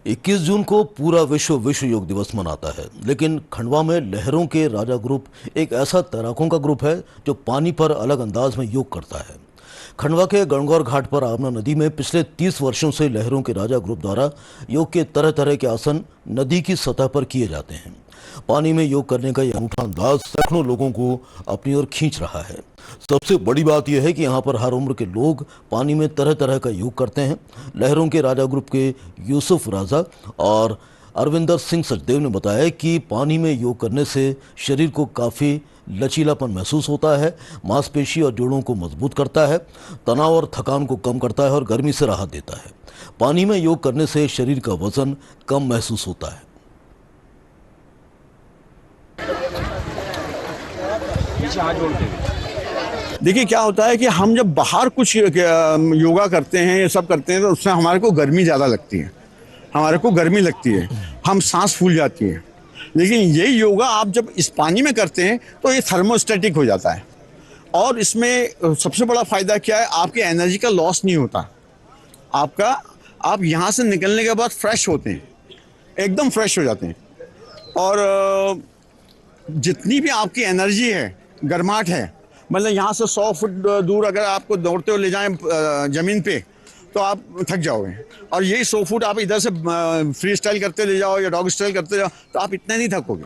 21 जून को पूरा विश्व योग दिवस मनाता है, लेकिन खंडवा में लहरों के राजा ग्रुप एक ऐसा तैराकों का ग्रुप है जो पानी पर अलग अंदाज में योग करता है। खंडवा के गणगौर घाट पर आमना नदी में पिछले 30 वर्षों से लहरों के राजा ग्रुप द्वारा योग के तरह तरह के आसन नदी की सतह पर किए जाते हैं। पानी में योग करने का यह अनूठा अंदाज सैकड़ों लोगों को अपनी ओर खींच रहा है। सबसे बड़ी बात यह है कि यहाँ पर हर उम्र के लोग पानी में तरह तरह का योग करते हैं। लहरों के राजा ग्रुप के यूसुफ राजा और अरविंदर सिंह सचदेव ने बताया कि पानी में योग करने से शरीर को काफ़ी लचीलापन महसूस होता है, मांसपेशी और जोड़ों को मजबूत करता है, तनाव और थकान को कम करता है और गर्मी से राहत देता है। पानी में योग करने से शरीर का वजन कम महसूस होता है। देखिए क्या होता है कि हम जब बाहर कुछ योगा करते हैं, ये सब करते हैं, तो उससे हमारे को गर्मी ज़्यादा लगती है, हमारे को गर्मी लगती है, हम सांस फूल जाती है। लेकिन ये योगा आप जब इस पानी में करते हैं तो ये थर्मोस्टेटिक हो जाता है। और इसमें सबसे बड़ा फ़ायदा क्या है, आपकी एनर्जी का लॉस नहीं होता। आप यहाँ से निकलने के बाद फ्रेश होते हैं, एकदम फ्रेश हो जाते हैं। और जितनी भी आपकी एनर्जी है, गर्माहट है, मतलब यहाँ से 100 फुट दूर अगर आपको दौड़ते हुए ले जाएं ज़मीन पे तो आप थक जाओगे, और यही 100 फुट आप इधर से फ्री स्टाइल करते ले जाओ या डॉग स्टाइल करते जाओ तो आप इतना नहीं थकोगे।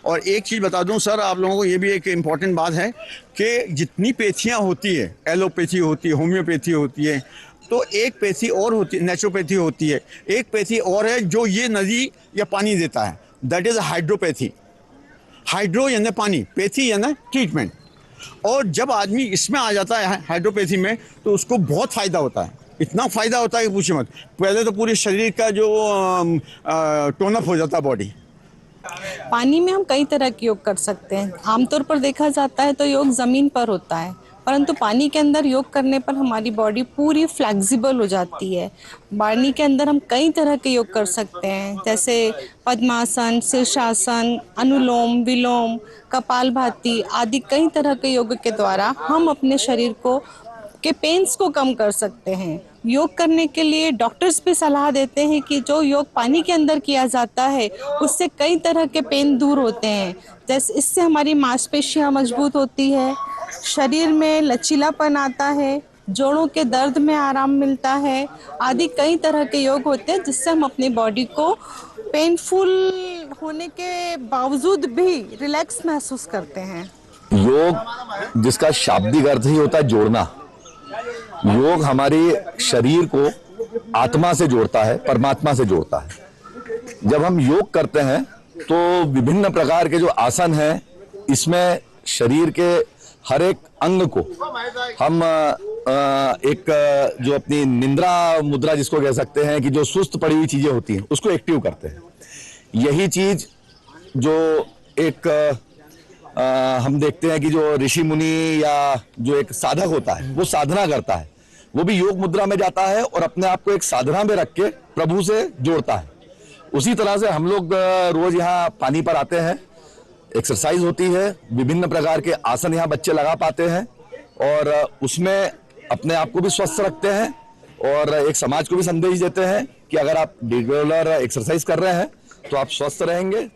और एक चीज़ बता दूं सर आप लोगों को, ये भी एक इम्पॉर्टेंट बात है कि जितनी पैथियाँ होती है, एलोपैथी होती है, होम्योपैथी होती है, तो एक पैथी और होती है, नेचुरोपैथी होती है, एक पैथी और है जो ये नदी या पानी देता है, दैट इज़ हाइड्रोपैथी। हाइड्रो यानी पानी, पैथी यानी ट्रीटमेंट। और जब आदमी इसमें आ जाता है हाइड्रोपैथी में तो उसको बहुत फ़ायदा होता है, इतना फ़ायदा होता है कि पूछिए मत। पहले तो पूरे शरीर का जो टोनअप हो जाता है बॉडी। पानी में हम कई तरह के योग कर सकते हैं। आमतौर पर देखा जाता है तो योग ज़मीन पर होता है, परंतु पानी के अंदर योग करने पर हमारी बॉडी पूरी फ्लेक्सिबल हो जाती है। पानी के अंदर हम कई तरह के योग कर सकते हैं, जैसे पद्मासन, शीर्षासन, अनुलोम विलोम, कपालभाति आदि कई तरह के योग के द्वारा हम अपने शरीर को के पेन्स को कम कर सकते हैं। योग करने के लिए डॉक्टर्स भी सलाह देते हैं कि जो योग पानी के अंदर किया जाता है उससे कई तरह के पेन दूर होते हैं, जैसे इससे हमारी मांसपेशियां मजबूत होती है, शरीर में लचीलापन आता है, जोड़ों के दर्द में आराम मिलता है, आदि कई तरह के योग होते हैं जिससे हम अपनी बॉडी को पेनफुल होने के बावजूद भी रिलैक्स महसूस करते हैं। योग जिसका शाब्दिक अर्थ ही होता है जोड़ना। योग हमारे शरीर को आत्मा से जोड़ता है, परमात्मा से जोड़ता है। जब हम योग करते हैं तो विभिन्न प्रकार के जो आसन हैं, इसमें शरीर के हर एक अंग को हम एक जो अपनी निंद्रा मुद्रा जिसको कह सकते हैं कि जो सुस्त पड़ी हुई चीजें होती हैं उसको एक्टिव करते हैं। यही चीज जो एक हम देखते हैं कि जो ऋषि मुनि या जो एक साधक होता है वो साधना करता है, वो भी योग मुद्रा में जाता है और अपने आप को एक साधना में रख के प्रभु से जोड़ता है। उसी तरह से हम लोग रोज यहाँ पानी पर आते हैं, एक्सरसाइज होती है, विभिन्न प्रकार के आसन यहाँ बच्चे लगा पाते हैं और उसमें अपने आप को भी स्वस्थ रखते हैं और एक समाज को भी संदेश देते हैं कि अगर आप रेगुलर एक्सरसाइज कर रहे हैं तो आप स्वस्थ रहेंगे।